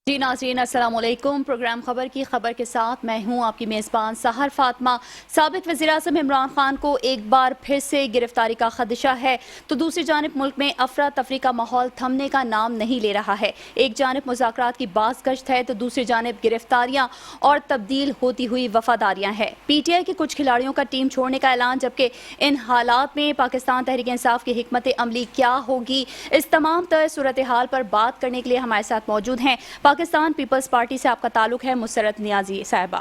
جی ناظرین السلام علیکم۔ پروگرام خبر کی خبر کے ساتھ میں ہوں آپ کی میزبان سحر فاطمہ۔ سابق وزیر اعظم عمران خان کو ایک بار پھر سے گرفتاری کا خدشہ ہے تو دوسری جانب ملک میں افراتفری کا ماحول تھمنے کا نام نہیں لے رہا ہے۔ ایک جانب مذاکرات کی باز گشت ہے تو دوسری جانب گرفتاریاں اور تبدیل ہوتی ہوئی وفاداریاں ہیں۔ پی ٹی آئی کے کچھ کھلاڑیوں کا ٹیم چھوڑنے کا اعلان، جبکہ ان حالات میں پاکستان تحریک انصاف کی حکمت عملی کیا ہوگی، اس تمام تر صورتحال پر بات کرنے کے لیے ہمارے ساتھ موجود ہیں پاکستان پیپلز پارٹی سے آپ کا تعلق ہے مسرت نیازی صاحبہ،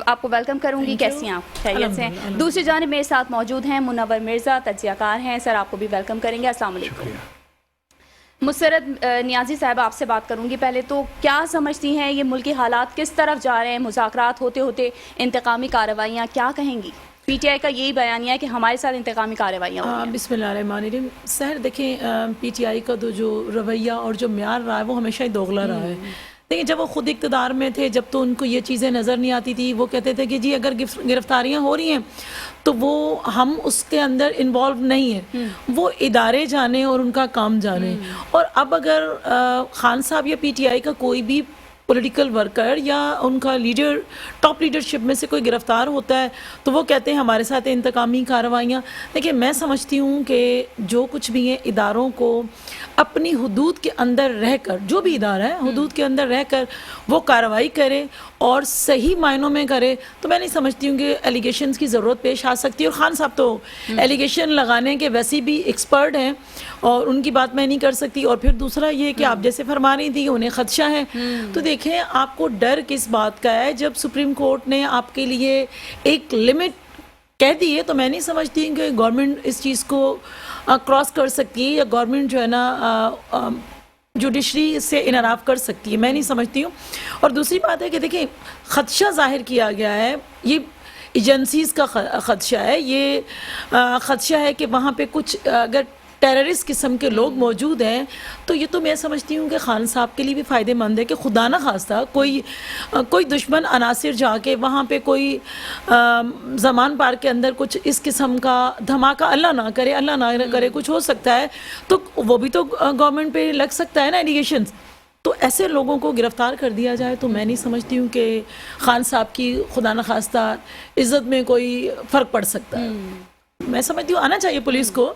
آپ کو ویلکم کروں گی۔ کیسی ہیں آپ؟ خیریت سے ہیں؟ دوسری جانب میرے ساتھ موجود ہیں منور مرزا، تجزیہ کار ہیں، سر آپ کو بھی ویلکم کریں گے۔ السلام علیکم۔ مسرت نیازی صاحبہ آپ سے بات کروں گی۔ پہلے تو کیا سمجھتی ہیں یہ ملکی حالات کس طرف جا رہے ہیں؟ مذاکرات ہوتے ہوتے انتقامی کارروائیاں، کیا کہیں گی؟ پی ٹی آئی کا یہی بیانیہ ہے کہ ہمارے ساتھ انتقامی کارروائیاں ہو رہی ہیں۔ بسم اللہ الرحمن الرحیم۔ سر دیکھیں، پی ٹی آئی کا تو جو رویہ اور جو معیار رہا ہے وہ ہمیشہ ہی دوغلا رہا ہے۔ دیکھیں، جب وہ خود اقتدار میں تھے، جب تو ان کو یہ چیزیں نظر نہیں آتی تھی، وہ کہتے تھے کہ جی اگر گرفتاریاں ہو رہی ہیں تو وہ ہم اس کے اندر انوالو نہیں ہیں، وہ ادارے جانے اور ان کا کام جانے۔ اور اب اگر خان صاحب یا پی ٹی آئی کا کوئی بھی پولیٹیکل ورکر یا ان کا لیڈر، ٹاپ لیڈرشپ میں سے کوئی گرفتار ہوتا ہے تو وہ کہتے ہیں ہمارے ساتھ انتقامی کارروائیاں۔ دیکھیں، میں سمجھتی ہوں کہ جو کچھ بھی ہیں اداروں کو اپنی حدود کے اندر رہ کر، جو بھی ادارہ ہے حدود کے اندر رہ کر وہ کارروائی کرے اور صحیح معنوں میں کرے، تو میں نہیں سمجھتی ہوں کہ ایلیگیشنز کی ضرورت پیش آ سکتی ہے۔ اور خان صاحب تو ایلیگیشن لگانے کے ویسے بھی ایکسپرٹ ہیں اور ان کی بات میں نہیں کر سکتی۔ اور پھر دوسرا یہ کہ آپ جیسے فرما رہی تھی کہ انہیں خدشہ ہے، تو دیکھیں آپ کو ڈر کس بات کا ہے؟ جب سپریم کورٹ نے آپ کے لیے ایک لمٹ کہہ دی ہے تو میں نہیں سمجھتی کہ گورنمنٹ اس چیز کو کراس کر سکتی ہے یا گورنمنٹ جو ہے نا جوڈیشری سے انحراف کر سکتی ہے، میں نہیں سمجھتی ہوں۔ اور دوسری بات ہے کہ دیکھیں، خدشہ ظاہر کیا گیا ہے، یہ ایجنسیز کا خدشہ ہے، یہ خدشہ ہے کہ وہاں پہ کچھ اگر ٹیررسٹ قسم کے لوگ موجود ہیں تو یہ تو میں سمجھتی ہوں کہ خان صاحب کے لیے بھی فائدہ مند ہے کہ خدا نہ خواستہ کوئی دشمن عناصر جا کے وہاں پہ کوئی زمان پار کے اندر کچھ اس قسم کا دھماکہ اللہ نہ کرے کچھ ہو سکتا ہے، تو وہ بھی تو گورنمنٹ پہ لگ سکتا ہے نا ایلیگیشنز۔ تو ایسے لوگوں کو گرفتار کر دیا جائے تو میں نہیں سمجھتی ہوں کہ خان صاحب کی خدا نہ خواستہ عزت میں کوئی فرق پڑ سکتا ہے۔ میں سمجھتی ہوں آنا چاہیے پولیس کو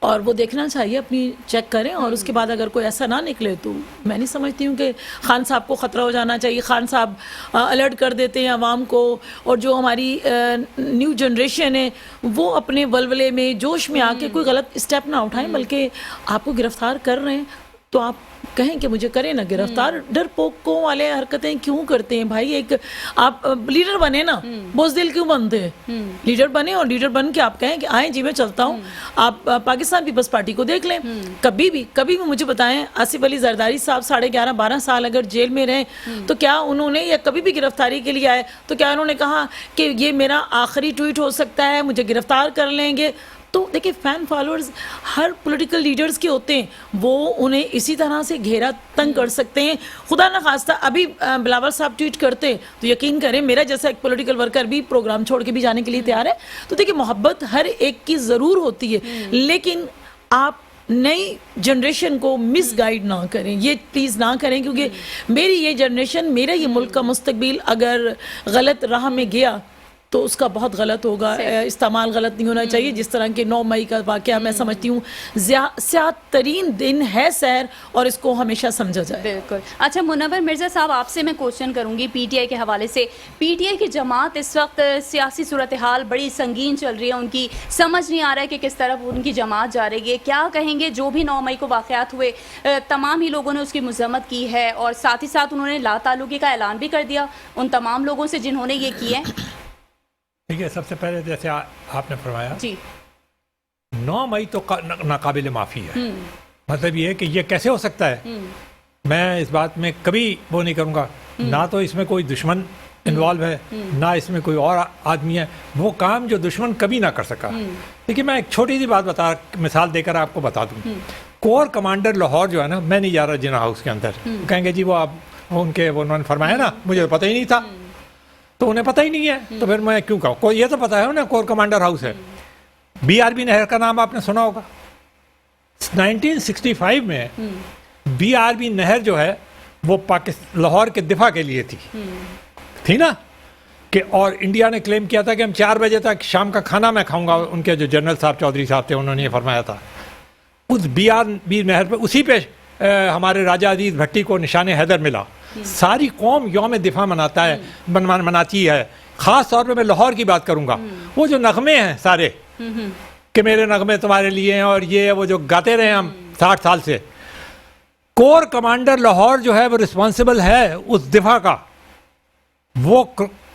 اور وہ دیکھنا چاہیے، اپنی چیک کریں، اور اس کے بعد اگر کوئی ایسا نہ نکلے تو میں نہیں سمجھتی ہوں کہ خان صاحب کو خطرہ ہو جانا چاہیے۔ خان صاحب الرٹ کر دیتے ہیں عوام کو، اور جو ہماری نیو جنریشن ہے وہ اپنے ولولے میں جوش میں آ کے کوئی غلط اسٹیپ نہ اٹھائیں، بلکہ آپ کو گرفتار کر رہے ہیں تو آپ کہیں کہ مجھے کریں نا گرفتار۔ ڈر پوکوں والے حرکتیں کیوں کرتے ہیں بھائی؟ ایک آپ لیڈر بنے نا، بزدل کیوں بنتے ہیں؟ لیڈر بنے اور لیڈر بن کے آپ کہیں کہ آئیں جی میں چلتا ہوں۔ آپ پاکستان پیپلز پارٹی کو دیکھ لیں، کبھی بھی مجھے بتائیں، آصف علی زرداری صاحب 11.5-12 سال اگر جیل میں رہے تو کیا انہوں نے، یا کبھی بھی گرفتاری کے لیے آئے تو کیا انہوں نے کہا کہ یہ میرا آخری ٹویٹ ہو سکتا ہے، مجھے گرفتار کر لیں گے؟ تو دیکھیں، فین فالوورز ہر پولیٹیکل لیڈرز کے ہوتے ہیں، وہ انہیں اسی طرح سے گھیرا تنگ کر سکتے ہیں۔ خدا نہ خواستہ ابھی بلاول صاحب ٹویٹ کرتے تو یقین کریں میرا جیسا ایک پولیٹیکل ورکر بھی پروگرام چھوڑ کے بھی جانے کے لیے تیار ہے۔ تو دیکھیں، محبت ہر ایک کی ضرور ہوتی ہے، لیکن آپ نئی جنریشن کو مس گائیڈ نہ کریں، یہ پلیز نہ کریں، کیونکہ میری یہ جنریشن، میرا یہ ملک کا مستقبل اگر غلط راہ میں گیا تو اس کا بہت غلط ہوگا۔ استعمال غلط نہیں ہونا چاہیے، جس طرح کے 9 مئی کا واقعہ میں سمجھتی ہوں سیاہ ترین دن ہے سحر، اور اس کو ہمیشہ سمجھا جائے۔ بالکل۔ اچھا منور مرزا صاحب، آپ سے میں کوشچن کروں گی پی ٹی آئی کے حوالے سے۔ پی ٹی آئی کی جماعت اس وقت سیاسی صورتحال بڑی سنگین چل رہی ہے، ان کی سمجھ نہیں آ رہا ہے کہ کس طرف ان کی جماعت جا رہی ہے۔ کیا کہیں گے جو بھی 9 مئی کو واقعات ہوئے، تمام ہی لوگوں نے اس کی مذمت کی ہے، اور ساتھ ہی ساتھ انہوں نے لا تعلقی کا اعلان بھی کر دیا ان تمام لوگوں سے جنہوں نے یہ کیے ہیں؟ ٹھیک ہے، سب سے پہلے جیسے آپ نے فرمایا جی 9 مئی تو ناقابل معافی ہے۔ مطلب یہ ہے کہ یہ کیسے ہو سکتا ہے؟ میں اس بات میں کبھی وہ نہیں کروں گا، نہ تو اس میں کوئی دشمن انوالو ہے، نہ اس میں کوئی اور آدمی ہے، وہ کام جو دشمن کبھی نہ کر سکا۔ دیکھیے، میں ایک چھوٹی سی بات مثال دے کر آپ کو بتا دوں۔ کور کمانڈر لاہور جو ہے نا، میں نہیں جا رہا جنا ہاؤس کے اندر، کہیں گے جی وہ انہوں نے فرمایا نا، مجھے پتہ ہی نہیں تھا، تو انہیں پتہ ہی نہیں ہے، تو پھر میں کیوں کہوں؟ یہ تو پتہ ہے نا کور کمانڈر ہاؤس ہے۔ بی آر بی نہر کا نام آپ نے سنا ہوگا۔ 1965 میں بی آر بی نہر جو ہے وہ لاہور کے دفاع کے لیے تھی نا کہ اور انڈیا نے کلیم کیا تھا کہ ہم 4 بجے تک شام کا کھانا میں کھاؤں گا. ان کے جو جنرل صاحب چودھری صاحب تھے انہوں نے یہ فرمایا تھا. اس بیر مہر پہ اسی پہ ہمارے راجہ عزیز بھٹی کو نشان حیدر ملا. ساری قوم یوم دفاع مناتی ہے. خاص طور پہ میں لاہور کی بات کروں گا. وہ جو نغمے ہیں سارے کہ میرے نغمے تمہارے لیے ہیں اور یہ وہ جو گاتے رہے ہم 60 سال سے, کور کمانڈر لاہور جو ہے وہ رسپانسبل ہے اس دفاع کا. وہ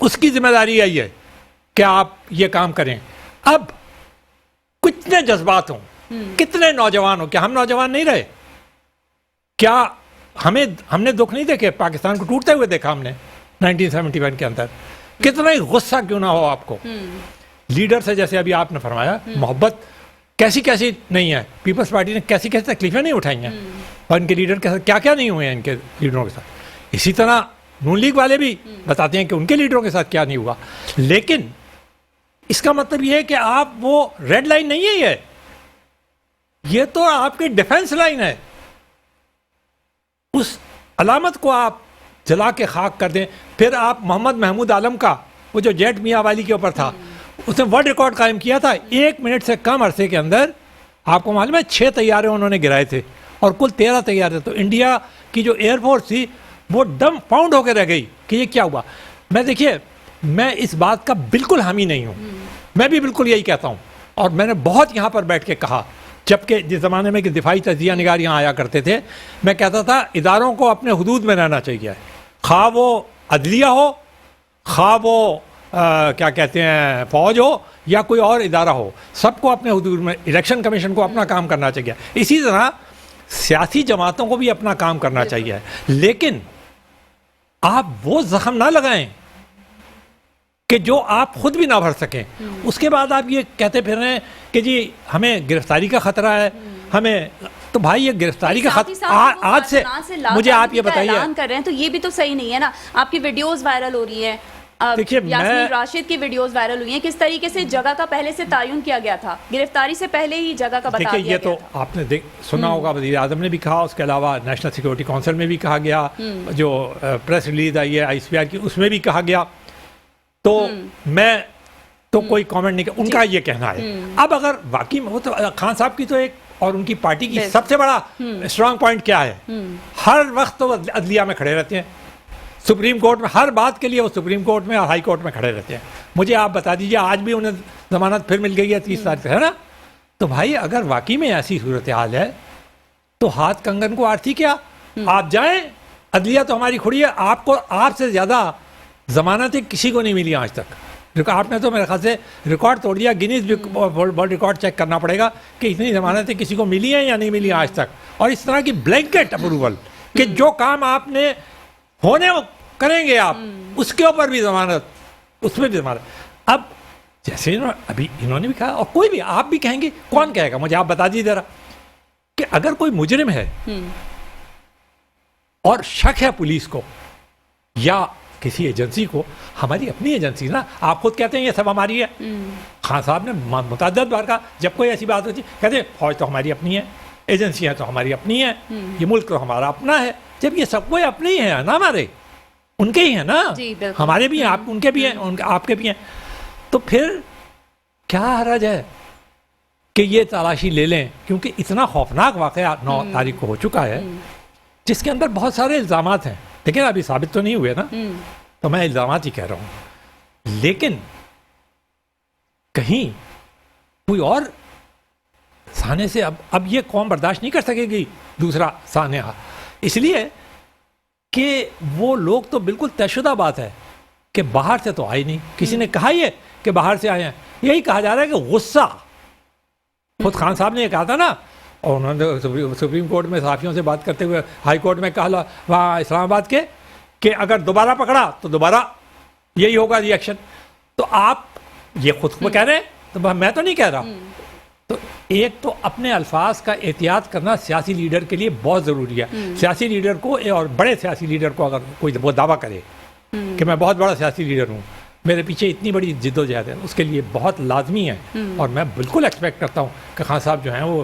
اس کی ذمہ داری ہے یہ کہ آپ یہ کام کریں. اب کتنے جذبات ہوں, کتنے نوجوان ہوں, کیا ہم نوجوان نہیں رہے؟ کیا ہم نے دکھ نہیں دیکھے؟ پاکستان کو ٹوٹتے ہوئے دیکھا ہم نے 1971 کے اندر. کتنا ہی غصہ کیوں نہ ہو آپ کو لیڈر سے, جیسے ابھی آپ نے فرمایا محبت کیسی کیسی نہیں ہے. پیپلز پارٹی نے کیسی کیسی تکلیفیں نہیں اٹھائی ہیں اور ان کے لیڈر کے ساتھ کیا کیا نہیں ہوئے ہیں ان کے لیڈروں کے ساتھ. اسی طرح نون لیگ والے بھی بتاتے ہیں کہ ان کے لیڈروں کے ساتھ کیا نہیں ہوا. لیکن اس کا مطلب یہ ہے کہ آپ وہ ریڈ لائن نہیں ہے, یہ تو آپ کی ڈیفنس لائن ہے. اس علامت کو آپ جلا کے خاک کر دیں. پھر آپ محمد محمود عالم کا وہ جو جیٹ میاں والی کے اوپر تھا, اس نے ورلڈ ریکارڈ قائم کیا تھا. 1 منٹ سے کم عرصے کے اندر آپ کو معلوم ہے 6 طیارے انہوں نے گرائے تھے اور کل 13 طیارے. تو انڈیا کی جو ایئر فورس تھی وہ ڈم پاؤنڈ ہو کے رہ گئی کہ یہ کیا ہوا. میں دیکھیے میں اس بات کا بالکل حامی نہیں ہوں, میں بھی بالکل یہی کہتا ہوں. اور میں نے بہت یہاں پر بیٹھ کے کہا, جبکہ جس زمانے میں کہ دفاعی تجزیہ نگار یہاں آیا کرتے تھے, میں کہتا تھا اداروں کو اپنے حدود میں رہنا چاہیے. خواہ وہ عدلیہ ہو, خواہ وہ کیا کہتے ہیں فوج ہو یا کوئی اور ادارہ ہو, سب کو اپنے حدود میں. الیکشن کمیشن کو اپنا کام کرنا چاہیے. اسی طرح سیاسی جماعتوں کو بھی اپنا کام کرنا چاہیے. لیکن آپ وہ زخم نہ لگائیں کہ جو آپ خود بھی نہ بھر سکیں. اس کے بعد آپ یہ کہتے پھر رہے ہیں کہ جی ہمیں گرفتاری کا خطرہ ہے, ہمیں. تو بھائی یہ گرفتاری کا خطرہ آج سے مجھے آپ یہ بتائیے اعلان کر رہے ہیں تو یہ بھی تو صحیح نہیں ہے نا. آپ کی ویڈیوز وائرل ہو رہی ہیں, یاسمین راشد کی ویڈیوز وائرل ہوئی ہیں. کس طریقے سے جگہ کا پہلے سے تعین کیا گیا تھا, گرفتاری سے پہلے ہی جگہ کا بتا دیا گیا. یہ تو آپ نے سنا ہوگا, وزیر اعظم نے بھی کہا, اس کے علاوہ نیشنل سیکورٹی کونسل میں بھی کہا گیا, جو پریس ریلیز آئی ہے ICPR کی اس میں بھی کہا گیا. تو میں تو کوئی کامنٹ نہیں, ان کا یہ کہنا ہے. اب اگر واقعی وہ تو خان صاحب کی تو ایک اور ان کی پارٹی کی سب سے بڑا اسٹرانگ پوائنٹ کیا ہے, ہر وقت تو عدلیہ میں کھڑے رہتے ہیں, سپریم کورٹ میں ہر بات کے لیے وہ سپریم کورٹ میں اور ہائی کورٹ میں کھڑے رہتے ہیں. مجھے آپ بتا دیجیے آج بھی انہیں ضمانت پھر مل گئی ہے 30 تاریخ سے, ہے نا. تو بھائی اگر واقعی میں ایسی صورتحال ہے تو ہاتھ کنگن کو آرتی کیا, آپ جائیں, عدلیہ تو ہماری کھڑی ہے. آپ سے زیادہ ضمانتیں کسی کو نہیں ملی آج تک. آپ نے تو میرے خیال سے ریکارڈ توڑ دیا, گینیز ورلڈ ریکارڈ چیک کرنا پڑے گا کہ اتنی ضمانتیں کسی کو ملی ہیں یا نہیں ملی آج تک. اور اس طرح کی بلینکٹ اپروول کہ جو کام آپ نے ہونے کریں گے آپ, اس کے اوپر بھی ضمانت, اس میں بھی ضمانت. اب جیسے ابھی انہوں نے بھی کہا اور کوئی بھی آپ بھی کہیں گے, کون کہے گا مجھے آپ بتا دیجیے ذرا, کہ اگر کوئی مجرم ہے اور شک ہے پولیس کو یا کسی ایجنسی کو, ہماری اپنی ایجنسی نا, آپ خود کہتے ہیں یہ سب ہماری ہے. خان صاحب نے متعدد بار کہا جب کوئی ایسی بات ہوتی کہتے ہیں فوج تو ہماری اپنی ہے, ایجنسیاں تو ہماری اپنی ہیں, یہ ملک تو ہمارا اپنا ہے. جب یہ سب کوئی اپنے ہی ہیں نا, ہمارے ان کے ہی ہیں نا, ہمارے بھی ہیں, آپ ان کے بھی ہیں, آپ کے بھی ہیں, تو پھر کیا حرج ہے کہ یہ تلاشی لے لیں. کیونکہ اتنا خوفناک واقعہ 9 تاریخ کو ہو چکا ہے جس کے اندر بہت سارے الزامات ہیں. لیکن ابھی ثابت تو نہیں ہوئے نا, تو میں الزامات ہی کہہ رہا ہوں. لیکن کہیں کوئی اور سانے سے اب یہ قوم برداشت نہیں کر سکے گی دوسرا سانحہ, اس لیے کہ وہ لوگ تو بالکل طے شدہ بات ہے کہ باہر سے تو آئے نہیں. کسی نے کہا یہ کہ باہر سے آئے ہیں, یہی کہا جا رہا ہے کہ غصہ. خود خان صاحب نے یہ کہا تھا نا, اور انہوں نے سپریم کورٹ میں صحافیوں سے بات کرتے ہوئے ہائی کورٹ میں کہا وہاں اسلام آباد کے کہ اگر دوبارہ پکڑا تو دوبارہ یہی ہوگا ری ایکشن. تو آپ یہ خود کو کہہ رہے ہیں, تو میں تو نہیں کہہ رہا. تو ایک تو اپنے الفاظ کا احتیاط کرنا سیاسی لیڈر کے لیے بہت ضروری ہے. سیاسی لیڈر کو, اور بڑے سیاسی لیڈر کو اگر کوئی وہ دعویٰ کرے کہ میں بہت بڑا سیاسی لیڈر ہوں, میرے پیچھے اتنی بڑی جد و جہد ہے, اس کے لیے بہت لازمی ہے. اور میں بالکل ایکسپیکٹ کرتا ہوں کہ خان صاحب جو ہیں وہ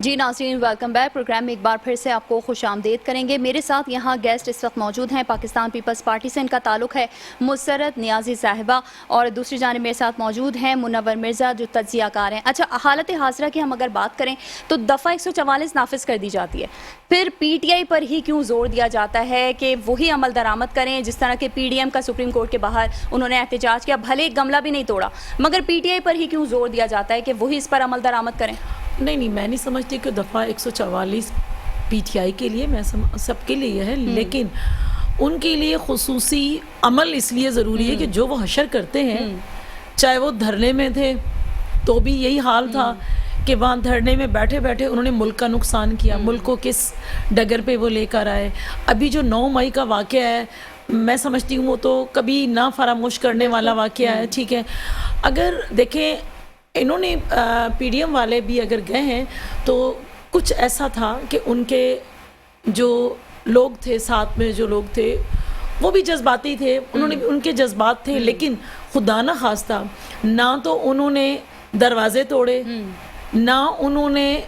جی ناظرین، ویلکم بیک. پروگرام میں ایک بار پھر سے آپ کو خوش آمدید کریں گے. میرے ساتھ یہاں گیسٹ اس وقت موجود ہیں. پاکستان پیپلز پارٹی سے ان کا تعلق ہے مسرت نیازی صاحبہ، اور دوسری جانب میرے ساتھ موجود ہیں منور مرزا جو تجزیہ کار ہیں. اچھا، حالت حاضرہ کی ہم اگر بات کریں تو دفعہ 144 نافذ کر دی جاتی ہے، پھر پی ٹی آئی پر ہی کیوں زور دیا جاتا ہے کہ وہی عمل درآمد کریں؟ جس طرح کہ پی ڈی ایم کا سپریم کورٹ کے باہر انہوں نے احتجاج کیا، بھلے ایک گملہ بھی نہیں توڑا، مگر پی ٹی آئی پر ہی کیوں زور دیا جاتا ہے کہ وہی اس پر عمل درآمد کریں؟ نہیں، میں نہیں سمجھتی کہ دفعہ 144 پی ٹی آئی کے لیے، میں سب کے لیے ہے، لیکن ان کے لیے خصوصی عمل اس لیے ضروری ہے کہ جو وہ حشر کرتے ہیں، چاہے وہ دھرنے میں تھے تو بھی یہی حال تھا کہ وہاں دھرنے میں بیٹھے بیٹھے انہوں نے ملک کا نقصان کیا، ملک کو کس ڈگر پہ وہ لے کر آئے. ابھی جو 9 مئی کا واقعہ ہے، میں سمجھتی ہوں وہ تو کبھی نہ فراموش کرنے والا واقعہ ہے. ٹھیک ہے، اگر دیکھیں انہوں نے پی ڈی ایم والے بھی اگر گئے ہیں تو کچھ ایسا تھا کہ ان کے جو لوگ تھے، ساتھ میں جو لوگ تھے وہ بھی جذباتی تھے، انہوں نے بھی ان کے جذبات تھے، لیکن خدا نہ خواستہ نہ تو انہوں نے دروازے توڑے، نہ انہوں نے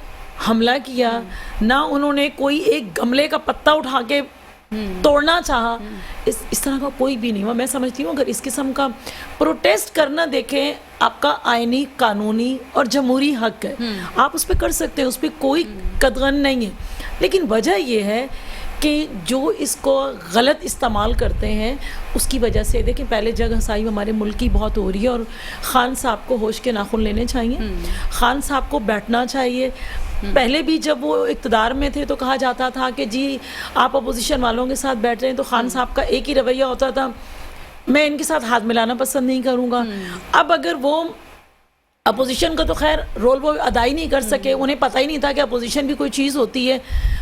حملہ کیا، نہ انہوں نے کوئی ایک گملے کا پتا اٹھا کے توڑنا چاہا. اس طرح کا کوئی بھی نہیں ہوا. میں سمجھتی ہوں اگر اس قسم کا پروٹیسٹ کرنا، دیکھیں آپ کا آئینی، قانونی اور جمہوری حق ہے، آپ اس پہ کر سکتے ہیں، اس پہ کوئی قدغن نہیں ہے، لیکن وجہ یہ ہے کہ جو اس کو غلط استعمال کرتے ہیں اس کی وجہ سے، دیکھیں پہلے جگ ہنسائی ہمارے ملک کی بہت ہو رہی ہے، اور خان صاحب کو ہوش کے ناخن لینے چاہیے، خان صاحب کو بیٹھنا چاہیے. پہلے بھی جب وہ اقتدار میں تھے تو کہا جاتا تھا کہ جی آپ اپوزیشن والوں کے ساتھ بیٹھ رہے ہیں، تو خان صاحب کا ایک ہی رویہ ہوتا تھا، میں ان کے ساتھ ہاتھ ملانا پسند نہیں کروں گا. اب اگر وہ اپوزیشن کا تو خیر رول وہ ادا ہی نہیں کر سکے، انہیں پتہ ہی نہیں تھا کہ اپوزیشن بھی کوئی چیز ہوتی ہے،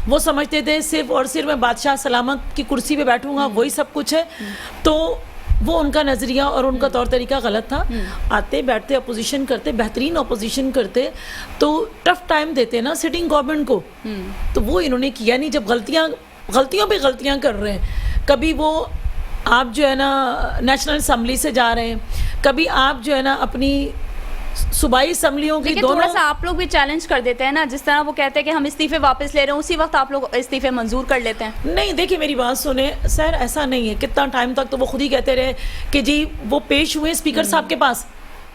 وہ سمجھتے تھے صرف اور صرف میں بادشاہ سلامت کی کرسی پہ بیٹھوں گا وہی سب کچھ ہے. تو وہ ان کا نظریہ اور ان کا طور طریقہ غلط تھا. آتے بیٹھتے اپوزیشن کرتے، بہترین اپوزیشن کرتے، تو ٹف ٹائم دیتے نا سٹنگ گورنمنٹ کو، تو وہ انہوں نے کیا نہیں. جب غلطیوں پہ غلطیاں کر رہے ہیں، کبھی وہ آپ جو ہے نا نیشنل اسمبلی سے جا رہے ہیں، کبھی آپ جو ہے نا اپنی صوبائی اسمبلیوں کی دونوں، تھوڑا سا آپ لوگ بھی چیلنج کر دیتے ہیں نا، جس طرح وہ کہتے ہیں کہ ہم استعفے واپس لے رہے ہیں، اسی وقت آپ لوگ استعفے منظور کر لیتے ہیں. نہیں دیکھیں میری بات سنیں سر، ایسا نہیں ہے. کتنا ٹائم تک تو وہ خود ہی کہتے رہے کہ جی وہ پیش ہوئے اسپیکر صاحب کے پاس،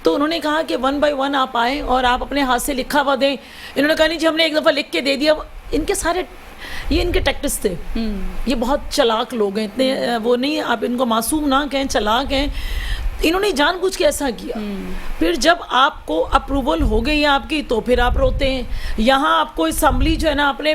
تو انہوں نے کہا کہ 1 by 1 آپ آئیں اور آپ اپنے ہاتھ سے لکھا ہوا دیں. انہوں نے کہا نہیں جی ہم نے ایک دفعہ لکھ کے دے دیا. ان کے سارے یہ ان کے ٹیکٹس تھے، یہ بہت چلاک لوگ ہیں، اتنے وہ نہیں، آپ ان کو معصوم نہ کہیں، چلاک ہیں. انہوں نے جان بوجھ کے ایسا کیا. پھر جب آپ کو اپروول ہو گئی ہے آپ کی، تو پھر آپ روتے ہیں. یہاں آپ کو اسمبلی جو ہے نا اپنے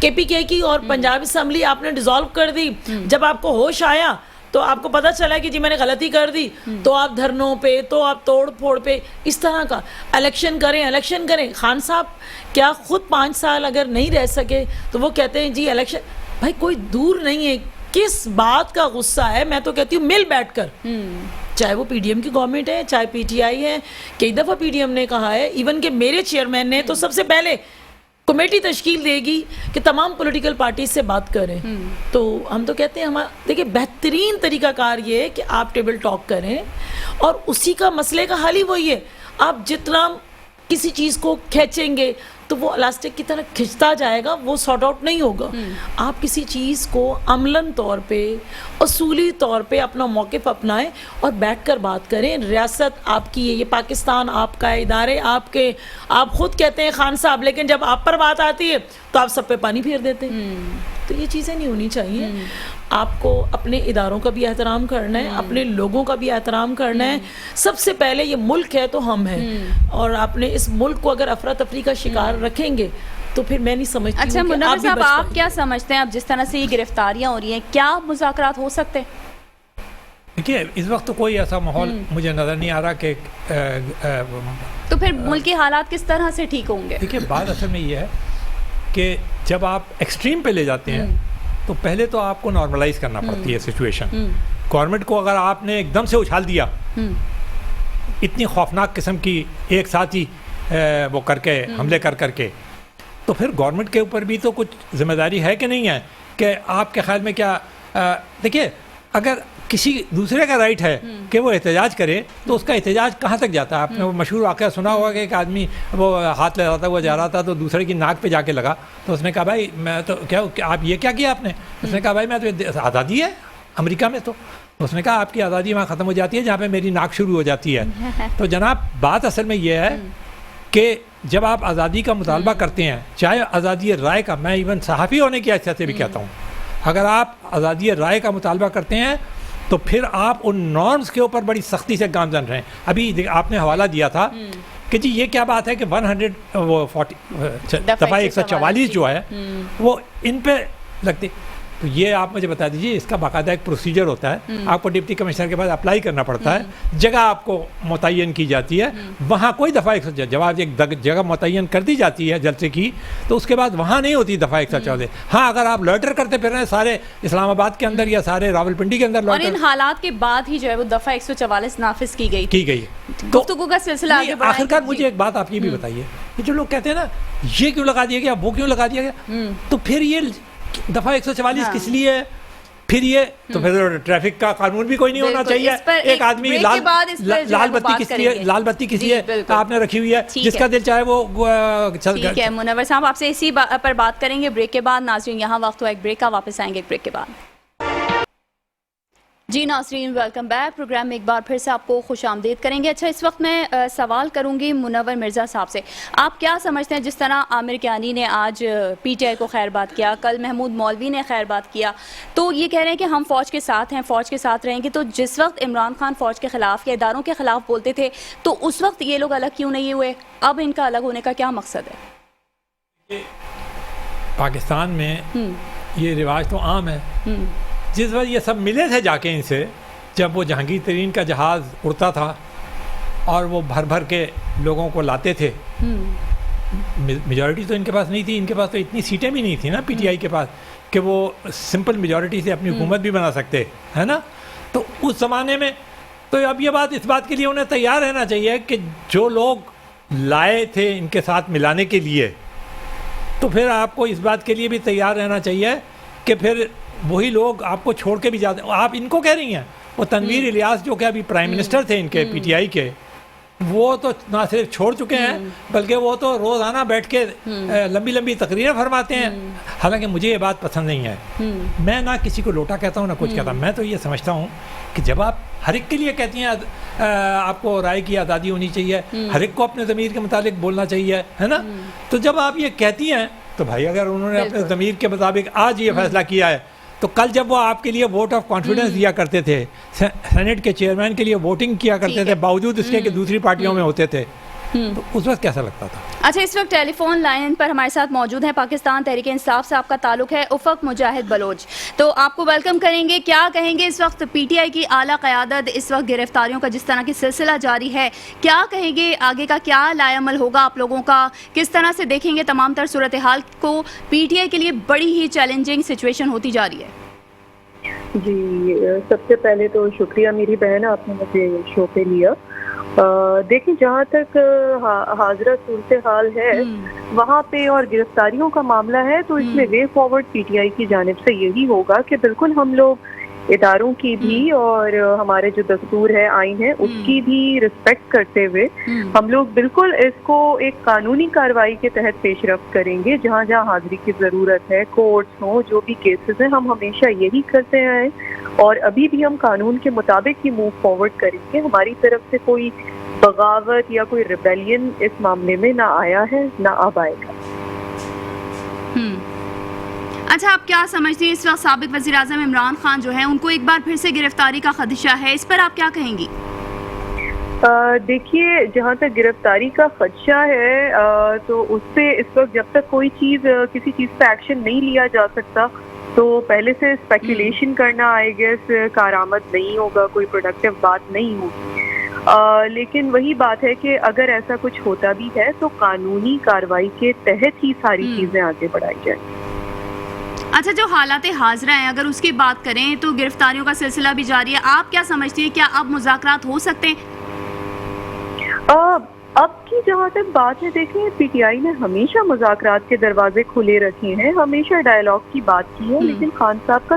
کے پی کے کی اور پنجاب اسمبلی آپ نے ڈیزالو کر دی. جب آپ کو ہوش آیا تو آپ کو پتہ چلا کہ جی میں نے غلطی کر دی، تو آپ دھرنوں پہ، تو آپ توڑ پھوڑ پہ، اس طرح کا الیکشن کریں. خان صاحب کیا خود 5 سال اگر نہیں رہ سکے تو وہ کہتے ہیں جی الیکشن. بھائی کوئی دور نہیں ہے، کس بات کا غصہ ہے؟ میں تو کہتی ہوں مل بیٹھ کر، چاہے وہ پی ڈی ایم کی گورنمنٹ ہے، چاہے پی ٹی آئی ہے. کئی دفعہ پی ڈی ایم نے کہا ہے، ایون کہ میرے چیئرمین نے تو سب سے پہلے کمیٹی تشکیل دے گی کہ تمام پولیٹیکل پارٹیز سے بات کریں. تو ہم تو کہتے ہیں دیکھیں بہترین طریقہ کار یہ ہے کہ آپ ٹیبل ٹاک کریں، اور اسی کا مسئلے کا حل ہی وہی ہے. آپ جتنا کسی چیز کو کھینچیں گے تو وہ الاسٹک کی طرح کھنچتا جائے گا، وہ سارٹ آؤٹ نہیں ہوگا. آپ کسی چیز کو عملاً طور پہ، اصولی طور پہ اپنا موقف اپنائیں اور بیٹھ کر بات کریں. ریاست آپ کی ہے، یہ پاکستان آپ کا ہے، ادارے آپ کے. آپ خود کہتے ہیں خان صاحب، لیکن جب آپ پر بات آتی ہے تو آپ سب پہ پانی پھیر دیتے ہیں. تو یہ چیزیں نہیں ہونی چاہیے. آپ کو اپنے اداروں کا بھی احترام کرنا ہے، اپنے لوگوں کا بھی احترام کرنا ہے. سب سے پہلے یہ ملک ہے تو ہم ہیں، اور آپ نے اس ملک کو اگر افراتفری کا شکار رکھیں گے تو پھر میں نہیں سمجھتی. اچھا منور صاحب، آپ کیا سمجھتے ہیں اب جس طرح سے یہ گرفتاریاں ہو رہی ہیں، کیا مذاکرات ہو سکتے ہیں؟ دیکھیے اس وقت تو کوئی ایسا ماحول مجھے نظر نہیں آ رہا کہ تو پھر ملکی حالات کس طرح سے ٹھیک ہوں گے؟ دیکھیے بات اصل میں یہ ہے کہ جب آپ ایکسٹریم پہ لے جاتے ہیں تو پہلے تو آپ کو نارملائز کرنا پڑتی ہے سچویشن. گورنمنٹ کو اگر آپ نے ایک دم سے اچھال دیا اتنی خوفناک قسم کی ایک ساتھ ہی وہ کر کے حملے کر کے، تو پھر گورنمنٹ کے اوپر بھی تو کچھ ذمہ داری ہے کہ نہیں ہے کہ آپ کے خیال میں کیا دیکھیے اگر کسی دوسرے کا رائٹ ہے کہ وہ احتجاج کرے تو اس کا احتجاج کہاں تک جاتا ہے؟ آپ نے وہ مشہور واقعہ سنا ہوگا کہ ایک آدمی وہ ہاتھ لہراتا ہوا جا رہا تھا تو دوسرے کی ناک پہ جا کے لگا، تو اس نے کہا بھائی میں تو کیا آپ یہ کیا آپ نے؟ اس نے کہا بھائی میں تو آزادی ہے امریکہ میں، تو اس نے کہا آپ کی آزادی وہاں ختم ہو جاتی ہے جہاں پہ میری ناک شروع ہو جاتی ہے۔ تو جناب بات اصل میں یہ ہے کہ جب آپ آزادی کا مطالبہ کرتے ہیں، چاہے آزادی رائے کا، میں ایون صحافی ہونے کی حیثیت سے بھی کہتا ہوں، اگر آپ آزادی رائے کا مطالبہ کرتے ہیں تو پھر آپ ان نارمز کے اوپر بڑی سختی سے گامزن رہیں۔ ابھی آپ نے حوالہ دیا تھا کہ جی یہ کیا بات ہے کہ 140 دفعہ 144 جو ہے وہ ان پہ لگتی، تو یہ آپ مجھے بتا دیجیے اس کا باقاعدہ ایک پروسیجر ہوتا ہے، آپ کو ڈپٹی کمشنر کے پاس اپلائی کرنا پڑتا ہے، جگہ آپ کو متعین کی جاتی ہے، وہاں کوئی دفعہ جب ایک جگہ متعین کر دی جاتی ہے جلسے کی تو اس کے بعد وہاں نہیں ہوتی دفعہ 144۔ ہاں اگر آپ لوٹر کرتے پھر رہے ہیں سارے اسلام آباد کے اندر یا سارے راولپنڈی کے اندر، اور ان حالات کے بعد ہی جو ہے وہ دفعہ 144 نافذ کی گئی گفتگو کا سلسلہ آگے بڑھائیں۔ آخرکار مجھے ایک بات آپ یہ بھی بتائیے کہ جو لوگ کہتے ہیں نا یہ کیوں لگا دیا گیا، وہ کیوں لگا دیا گیا، تو پھر یہ دفعہ 144 کس لیے ہے؟ پھر یہ تو پھر ٹریفک کا قانون بھی کوئی نہیں ہونا چاہیے۔ ایک آدمی لال بتی کس لیے آپ نے رکھی ہوئی ہے، جس کا دل چاہے وہ۔ ٹھیک ہے منور صاحب، آپ سے اسی پر بات کریں گے بریک کے بعد۔ ناظرین یہاں وقت ہوا ایک بریک کا، واپس آئیں گے ایک بریک کے بعد۔ جی ناظرین ویلکم بیک، پروگرام میں ایک بار پھر سے آپ کو خوش آمدید کریں گے۔ اچھا اس وقت میں سوال کروں گی منور مرزا صاحب سے، آپ کیا سمجھتے ہیں جس طرح عامر کیانی نے آج پی ٹی آئی کو خیر بات کیا، کل محمود مولوی نے خیر بات کیا، تو یہ کہہ رہے ہیں کہ ہم فوج کے ساتھ ہیں، فوج کے ساتھ رہیں گے، تو جس وقت عمران خان فوج کے خلاف یا اداروں کے خلاف بولتے تھے تو اس وقت یہ لوگ الگ کیوں نہیں ہوئے؟ اب ان کا الگ ہونے کا کیا مقصد ہے؟ پاکستان میں یہ رواج تو عام ہے، جس وقت یہ سب ملے تھے جا کے ان سے، جب وہ جہانگیر ترین کا جہاز اڑتا تھا اور وہ بھر بھر کے لوگوں کو لاتے تھے، میجورٹی تو ان کے پاس نہیں تھی، ان کے پاس تو اتنی سیٹیں بھی نہیں تھیں نا پی ٹی آئی کے پاس کہ وہ سمپل میجورٹی سے اپنی حکومت بھی بنا سکتے ہے نا۔ تو اس زمانے میں تو اب یہ بات اس بات کے لیے انہیں تیار رہنا چاہیے کہ جو لوگ لائے تھے ان کے ساتھ ملانے کے لیے، تو پھر آپ کو اس بات کے لیے بھی تیار رہنا چاہیے کہ پھر وہی لوگ آپ کو چھوڑ کے بھی جاتے ہیں۔ آپ ان کو کہہ رہی ہیں، وہ تنویر الیاس جو کہ ابھی پرائم منسٹر تھے ان کے پی ٹی آئی کے، وہ تو نہ صرف چھوڑ چکے ہیں بلکہ وہ تو روزانہ بیٹھ کے لمبی لمبی تقریریں فرماتے ہیں۔ حالانکہ مجھے یہ بات پسند نہیں ہے، میں نہ کسی کو لوٹا کہتا ہوں نہ کچھ کہتا ہوں، میں تو یہ سمجھتا ہوں کہ جب آپ ہر ایک کے لیے کہتی ہیں آپ کو رائے کی آزادی ہونی چاہیے، ہر ایک کو اپنے ضمیر کے مطابق بولنا چاہیے، ہے نا، تو جب آپ یہ کہتی ہیں تو بھائی اگر انہوں نے اپنے ضمیر کے مطابق آج یہ فیصلہ کیا ہے تو کل جب وہ آپ کے لیے ووٹ آف کانفیڈنس دیا کرتے تھے، سینٹ کے چیئرمین کے لیے ووٹنگ کیا کرتے تھے باوجود اس کے کہ دوسری پارٹیوں میں ہوتے تھے، تو اس وقت کیسا لگتا تھا؟ اچھا اس وقت ٹیلی فون لائن پر ہمارے ساتھ موجود ہیں پاکستان تحریک انصاف سے آپ کا تعلق ہے، افق مجاہد بلوچ، تو آپ کو ویلکم کریں گے۔ کیا کہیں گے اس وقت پی ٹی آئی کی اعلیٰ قیادت اس وقت گرفتاریوں کا جس طرح کی سلسلہ جاری ہے، کیا کہیں گے آگے کا کیا لائے عمل ہوگا آپ لوگوں کا، کس طرح سے دیکھیں گے تمام تر صورتحال کو؟ پی ٹی آئی کے لیے بڑی ہی چیلنجنگ سچویشن ہوتی جا رہی ہے۔ جی سب سے پہلے تو شکریہ میری بہن، آپ نے مجھے شو پہ لیا۔ دیکھیں جہاں تک حاضرہ صورتحال ہے وہاں پہ اور گرفتاریوں کا معاملہ ہے تو اس میں way forward P T I کی جانب سے یہی ہوگا کہ بالکل ہم لوگ اداروں کی بھی اور ہمارے جو دستور ہے آئین ہے اس کی بھی رسپیکٹ کرتے ہوئے ہم لوگ بالکل اس کو ایک قانونی کارروائی کے تحت پیش رفت کریں گے۔ جہاں جہاں حاضری کی ضرورت ہے، کورٹس ہوں، جو بھی کیسز ہیں، ہم ہمیشہ یہی کرتے آئے اور ابھی بھی ہم قانون کے مطابق ہی موو فارورڈ کریں گے۔ ہماری طرف سے کوئی بغاوت یا کوئی ریبیلین اس معاملے میں نہ آیا ہے نہ اب آئے گا۔ اچھا آپ کیا سمجھتے ہیں اس وقت سابق وزیر اعظم عمران خان جو ہیں ان کو ایک بار پھر سے گرفتاری کا خدشہ ہے، اس پر آپ کیا کہیں گی؟ دیکھیے جہاں تک گرفتاری کا خدشہ ہے تو اس سے اس وقت جب تک کوئی چیز کسی چیز پہ ایکشن نہیں لیا جا سکتا تو پہلے سے اسپیکولیشن کرنا آئی گیس کارآمد نہیں ہوگا، کوئی پروڈکٹیو بات نہیں ہوگی۔ لیکن وہی بات ہے کہ اگر ایسا کچھ ہوتا بھی ہے تو قانونی کارروائی کے تحت ہی ساری چیزیں آگے بڑھائی جائیں۔ اچھا جو حالات حاضرہ ہیں اگر اس کی بات کریں تو گرفتاریوں کا سلسلہ بھی جاری ہے، آپ کیا سمجھتی ہیں کیا اب مذاکرات ہو سکتے ہیں؟ اب کی جہاں تک بات ہے دیکھیں پی ٹی آئی نے ہمیشہ مذاکرات کے دروازے کھلے رکھے ہیں، ہمیشہ ڈائیلاگ کی بات کی ہے، لیکن خان صاحب کا